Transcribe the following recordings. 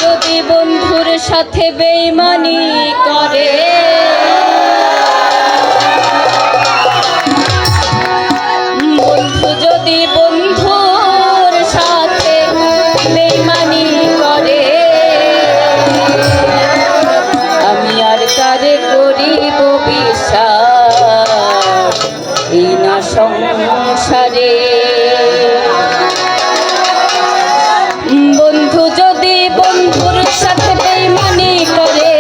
যদি বন্ধুর সাথে বেঈমানি করে, বন্ধু যদি বন্ধুর সাথে বেঈমানি করে, আমি আর কারে করিব বিশ্বাস এই না সংসারে। বন্ধু যদি বন্ধুর সাথে বেঈমানি করে,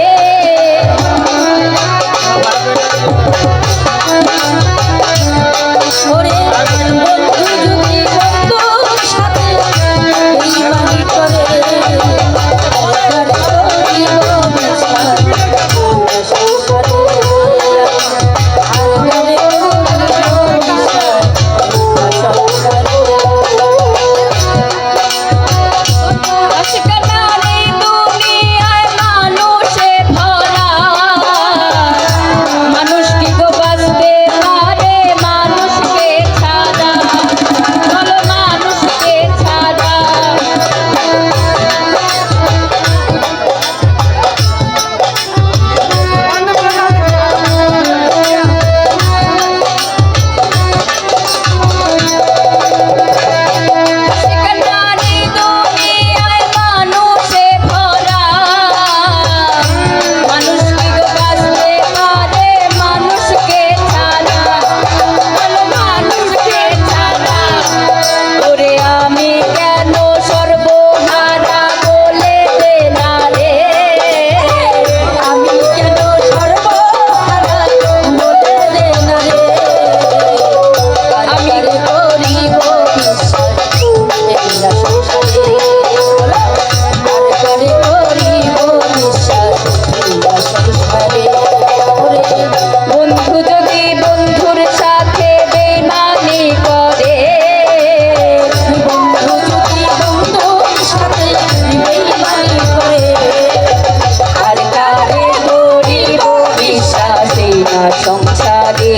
বন্ধু যদি বন্ধুর সাথে বেঈমানি করে, সংসারে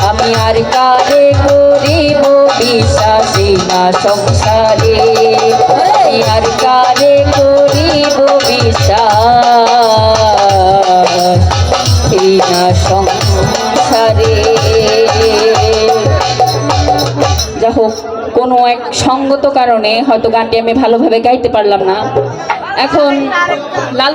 আমি আর কারে করিব বিশ্বাসী না সংসারে, আমি আর কারে করিব বিশ্বাস এই না সংসারে। যা হোক, কোনো এক সঙ্গত কারণে হয়তো গানটি আমি ভালোভাবে গাইতে পারলাম না। এখন লাল